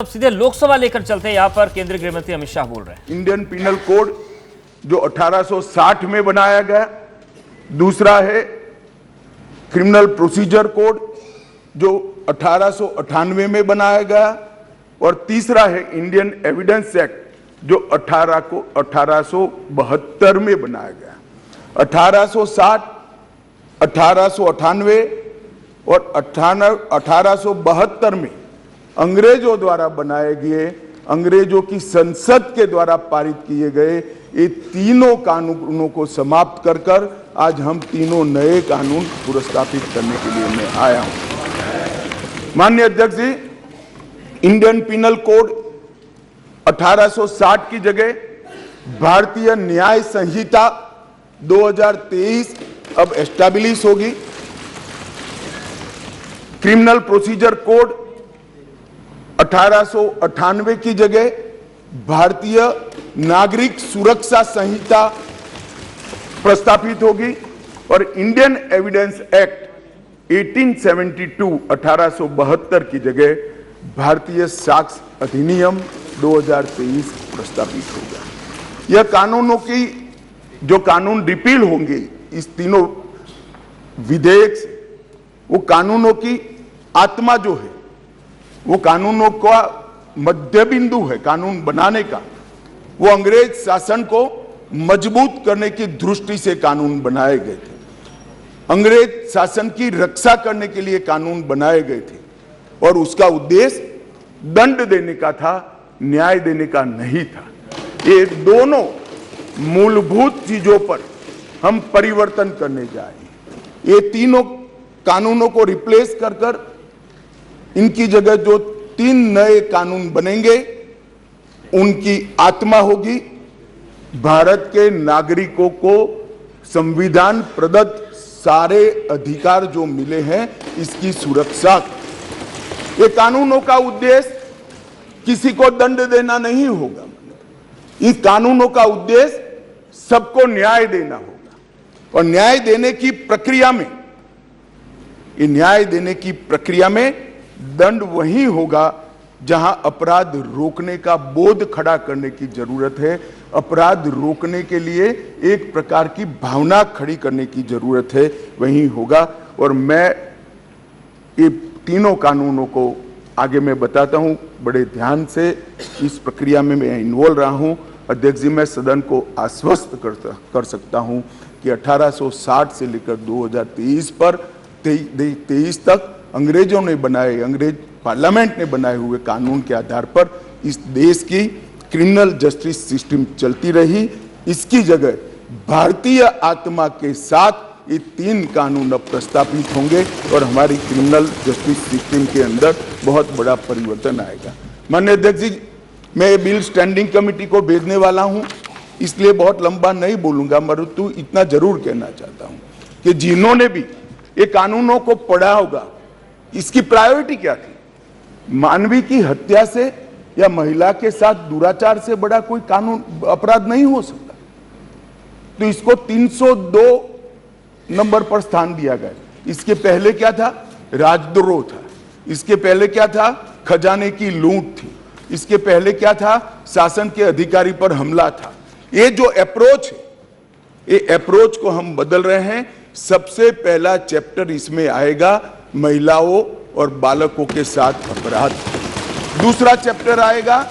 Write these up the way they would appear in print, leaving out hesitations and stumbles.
अब सीधे लोकसभा लेकर चलते हैं। यहाँ पर केंद्रीय गृह मंत्री अमित शाह बोल रहे हैं। इंडियन पिनल कोड जो 1860 में बनाया गया, दूसरा है क्रिमिनल प्रोसीजर कोड जो 1898 में बनाया गया, और तीसरा है इंडियन एविडेंस एक्ट जो 1872 में बनाया गया। 1860, 1898 और 1872 में अंग्रेजों द्वारा बनाए गए, अंग्रेजों की संसद के द्वारा पारित किए गए ये तीनों कानूनों को समाप्त कर आज हम तीनों नए कानून पुरस्कृत करने के लिए मैं आया हूं। माननीय अध्यक्ष जी, इंडियन पिनल कोड 1860 की जगह भारतीय न्याय संहिता 2023 अब एस्टैब्लिश होगी। क्रिमिनल प्रोसीजर कोड 1898 की जगह भारतीय नागरिक सुरक्षा संहिता प्रस्तावित होगी, और इंडियन एविडेंस एक्ट 1872 की जगह भारतीय साक्ष्य अधिनियम 2023 प्रस्तावित होगा। यह कानूनों की जो कानून रिपील होंगे इस तीनों विधेयक से, वो कानूनों की आत्मा जो है, वो कानूनों का मध्य बिंदु है कानून बनाने का, वो अंग्रेज शासन को मजबूत करने की दृष्टि से कानून बनाए गए थे। अंग्रेज शासन की रक्षा करने के लिए कानून बनाए गए थे, और उसका उद्देश्य दंड देने का था, न्याय देने का नहीं था। ये दोनों मूलभूत चीजों पर हम परिवर्तन करने जा रहे हैं। ये तीनों कानूनों को रिप्लेस कर इनकी जगह जो तीन नए कानून बनेंगे, उनकी आत्मा होगी भारत के नागरिकों को संविधान प्रदत्त सारे अधिकार जो मिले हैं इसकी सुरक्षा। ये कानूनों का उद्देश्य किसी को दंड देना नहीं होगा, इस कानूनों का उद्देश्य सबको न्याय देना होगा। और न्याय देने की प्रक्रिया में, ये न्याय देने की प्रक्रिया में दंड वही होगा जहां अपराध रोकने का बोध खड़ा करने की जरूरत है, अपराध रोकने के लिए एक प्रकार की भावना खड़ी करने की जरूरत है, वही होगा। और मैं ये तीनों कानूनों को आगे मैं बताता हूं, बड़े ध्यान से इस प्रक्रिया में मैं इन्वॉल्व रहा हूं। अध्यक्ष जी, मैं सदन को आश्वस्त कर सकता हूं कि 1860 से लेकर 2023 पर 23 तक अंग्रेजों ने बनाए, अंग्रेज पार्लियामेंट ने बनाए हुए कानून के आधार पर इस देश की क्रिमिनल जस्टिस सिस्टम चलती रही। इसकी जगह भारतीय आत्मा के साथ ये तीन कानून अब प्रस्तावित होंगे और हमारी क्रिमिनल जस्टिस सिस्टम के अंदर बहुत बड़ा परिवर्तन आएगा। माननीय अध्यक्ष जी, मैं बिल स्टैंडिंग कमेटी को भेजने वाला हूं, इसलिए बहुत लंबा नहीं बोलूंगा, मरुतु इतना जरूर कहना चाहता हूं कि जिन्होंने भी ये कानूनों को पढ़ा होगा, इसकी प्रायोरिटी क्या थी? मानवी की हत्या से या महिला के साथ दुराचार से बड़ा कोई कानून अपराध नहीं हो सकता, तो इसको 302 नंबर पर स्थान दिया गया। इसके पहले क्या था? राजद्रोह था। इसके पहले क्या था? खजाने की लूट थी। इसके पहले क्या था? शासन के अधिकारी पर हमला था। ये जो अप्रोच है, ये अप्रोच को हम बदल रहे हैं। सबसे पहला चैप्टर इसमें आएगा महिलाओं और बालकों के साथ अपराध। दूसरा चैप्टर आएगा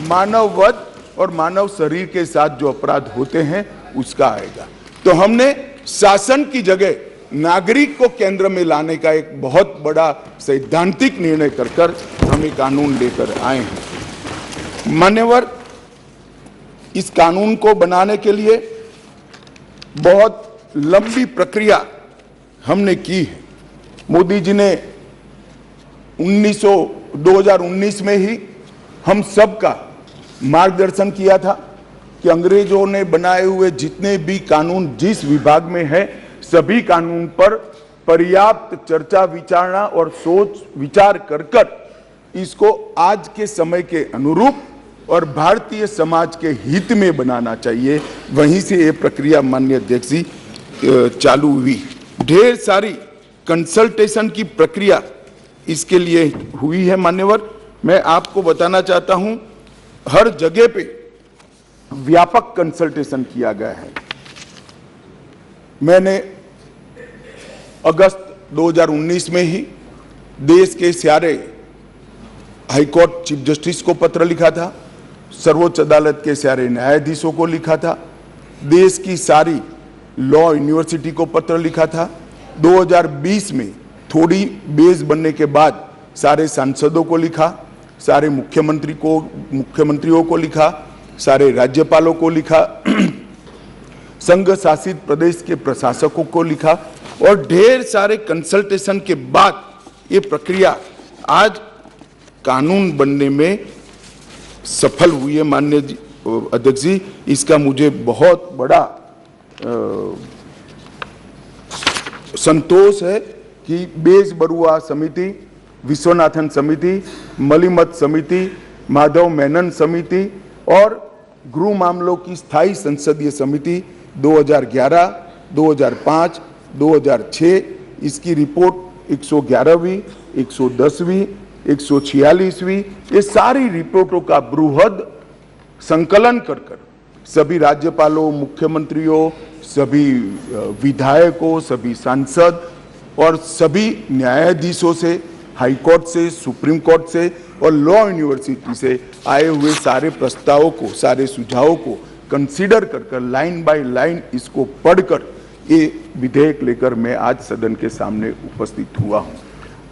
मानव वध और मानव शरीर के साथ जो अपराध होते हैं उसका आएगा। तो हमने शासन की जगह नागरिक को केंद्र में लाने का एक बहुत बड़ा सैद्धांतिक निर्णय कर हम ये कानून लेकर आए हैं। मान्यवर, इस कानून को बनाने के लिए बहुत लंबी प्रक्रिया हमने की है। मोदी जी ने 2019 में ही हम सबका मार्गदर्शन किया था कि अंग्रेजों ने बनाए हुए जितने भी कानून जिस विभाग में है, सभी कानून पर पर्याप्त चर्चा विचारणा और सोच विचार कर इसको आज के समय के अनुरूप और भारतीय समाज के हित में बनाना चाहिए। वहीं से ये प्रक्रिया माननीय अध्यक्ष जी चालू हुई। ढेर सारी कंसल्टेशन की प्रक्रिया इसके लिए हुई है मान्यवर, मैं आपको बताना चाहता हूं, हर जगह पे व्यापक कंसल्टेशन किया गया है। मैंने अगस्त 2019 में ही देश के सारे हाईकोर्ट चीफ जस्टिस को पत्र लिखा था, सर्वोच्च अदालत के सारे न्यायाधीशों को लिखा था, देश की सारी लॉ यूनिवर्सिटी को पत्र लिखा था। 2020 में थोड़ी बेस बनने के बाद सारे सांसदों को लिखा, सारे मुख्यमंत्रियों को लिखा, सारे राज्यपालों को लिखा, संघ शासित प्रदेश के प्रशासकों को लिखा और ढेर सारे कंसल्टेशन के बाद ये प्रक्रिया आज कानून बनने में सफल हुई है। माननीय अध्यक्ष जी, इसका मुझे बहुत बड़ा संतोष है कि बेस बरुआ समिति, विश्वनाथन समिति, मलिमत समिति, माधव मेनन समिति और गृह मामलों की स्थायी संसदीय समिति 2011, 2005, 2006 इसकी रिपोर्ट 111वीं, 110वीं, 146वीं, ये सारी रिपोर्टों का बृहद संकलन कर सभी राज्यपालों, मुख्यमंत्रियों, सभी विधायकों, सभी सांसद और सभी न्यायाधीशों से, हाई कोर्ट से, सुप्रीम कोर्ट से और लॉ यूनिवर्सिटी से आए हुए सारे प्रस्तावों को, सारे सुझावों को कंसीडर कर लाइन बाय लाइन इसको पढ़कर ये विधेयक लेकर मैं आज सदन के सामने उपस्थित हुआ हूं।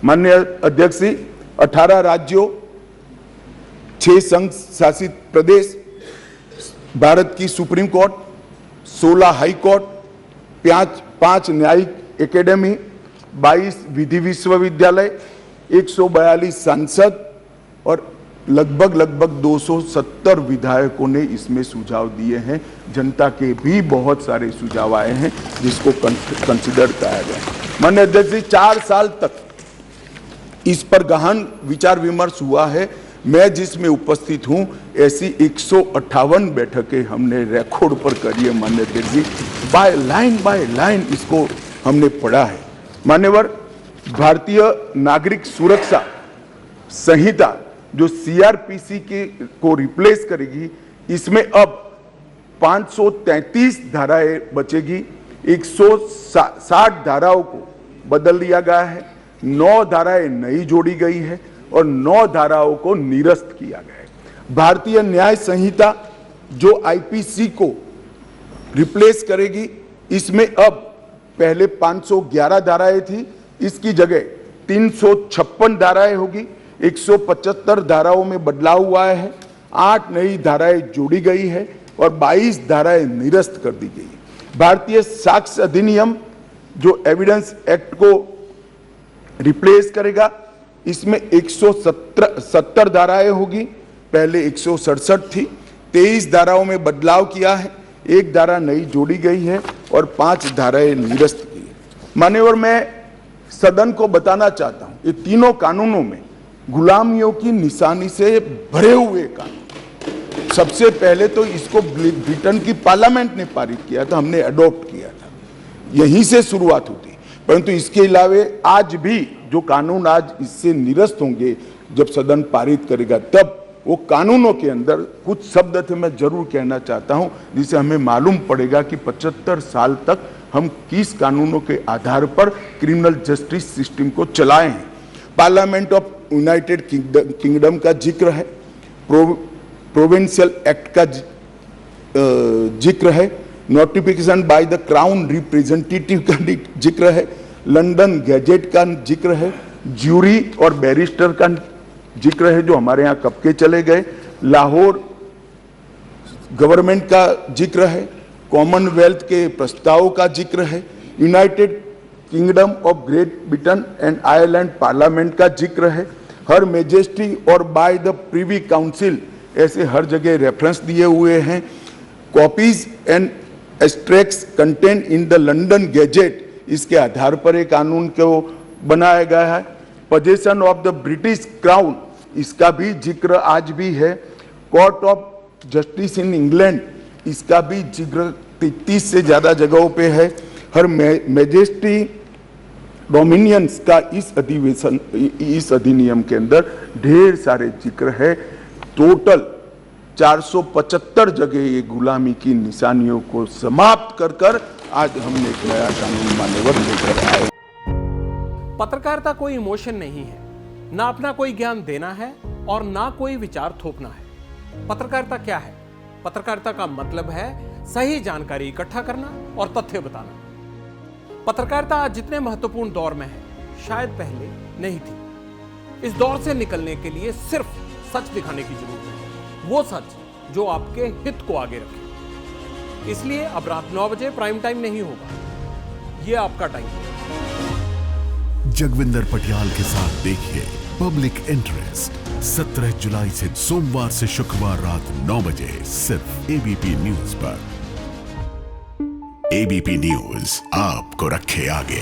माननीय अध्यक्ष जी, 18 राज्यों, 6 संघ शासित प्रदेश, भारत की सुप्रीम कोर्ट, 16 हाई कोर्ट, 5 न्यायिक एकेडमी, 22 विधि विश्वविद्यालय, 142 सांसद और लगभग 270 विधायकों ने इसमें सुझाव दिए हैं। जनता के भी बहुत सारे सुझाव आए हैं जिसको कंसिडर किया गया। माननीय अध्यक्ष जी, 4 साल तक इस पर गहन विचार विमर्श हुआ है। मैं जिसमें उपस्थित हूं, ऐसी 158 बैठकें हमने रिकॉर्ड पर करी है। माननीय अध्यक्ष जी, बाय लाइन इसको हमने पढ़ा है। मान्यवर, भारतीय नागरिक सुरक्षा संहिता जो सीआरपीसी को रिप्लेस करेगी, इसमें अब 533 धाराएं बचेगी, 160 धाराओं को बदल दिया गया है, 9 धाराएं नई जोड़ी गई है और 9 धाराओं को निरस्त किया गया है। भारतीय न्याय संहिता जो आईपीसी को रिप्लेस करेगी, इसमें अब पहले 511 धाराएं थी, इसकी जगह 356 धाराएं होगी, 175 धाराओं में बदलाव हुआ है, 8 नई धाराएं जोड़ी गई है और 22 धाराएं निरस्त कर दी गई। भारतीय साक्ष्य अधिनियम जो एविडेंस एक्ट को रिप्लेस करेगा, इसमें 170 धाराएं होगी, पहले 167 थी, 23 धाराओं में बदलाव किया है, 1 धारा नई जोड़ी गई है और 5 धाराएं निरस्त की है। मान्यवर, मैं सदन को बताना चाहता हूं, ये तीनों कानूनों में गुलामियों की निशानी से भरे हुए कानून। सबसे पहले तो इसको ब्रिटेन की पार्लियामेंट ने पारित किया था, हमने अडॉप्ट किया था, यहीं से शुरुआत होती। परंतु इसके अलावा आज भी जो कानून आज इससे निरस्त होंगे, जब सदन पारित करेगा, तब वो कानूनों के अंदर कुछ शब्द थे मैं जरूर कहना चाहता हूं, जिससे हमें मालूम पड़ेगा कि 75 साल तक हम किस कानूनों के आधार पर क्रिमिनल जस्टिस सिस्टम को चलाए हैं। पार्लियामेंट ऑफ यूनाइटेड किंगडम का जिक्र है, प्रोविंशियल एक्ट का जिक्र है, notification by the crown representative का जिक्र है, लंदन गैजेट का जिक्र है, ज्यूरी और बैरिस्टर का जिक्र है जो हमारे यहाँ कब के चले गए, लाहौर गवर्नमेंट का जिक्र है, कॉमनवेल्थ के प्रस्तावों का जिक्र है, United kingdom of great Britain and Ireland parliament का जिक्र है, हर मेजेस्टी और बाय द प्रीवी काउंसिल, ऐसे हर जगह रेफरेंस दिए हुए हैं। Copies and extracts contain in the London gadget, इसके आधार पर एक कानून को बनाया गया है। Possession of the British crown, इसका भी जिक्र आज भी है। Court of justice in England, इसका भी जिक्र 33 से ज्यादा जगहों पे है। हर मेजेस्टी डोमिनियंस का इस अधिनियम के अंदर ढेर सारे जिक्र है। टोटल 475 जगह ये गुलामी की निशानियों को समाप्त कर आज हमने एक नया कानून मान्यवर लेकर आए। पत्रकारिता कोई इमोशन नहीं है, ना अपना कोई ज्ञान देना है और ना कोई विचार थोपना है। पत्रकारिता क्या है? पत्रकारिता का मतलब है सही जानकारी इकट्ठा करना और तथ्य बताना। पत्रकारिता आज जितने महत्वपूर्ण दौर में है, शायद पहले नहीं थी। इस दौर से निकलने के लिए सिर्फ सच दिखाने की जरूरत है, वो सच जो आपके हित को आगे रखे। इसलिए अब रात 9 बजे प्राइम टाइम नहीं होगा, ये आपका टाइम है। जगविंदर पटियाल के साथ देखिए पब्लिक इंटरेस्ट 17 जुलाई से सोमवार से शुक्रवार रात 9 बजे सिर्फ एबीपी न्यूज पर। एबीपी न्यूज आपको रखे आगे।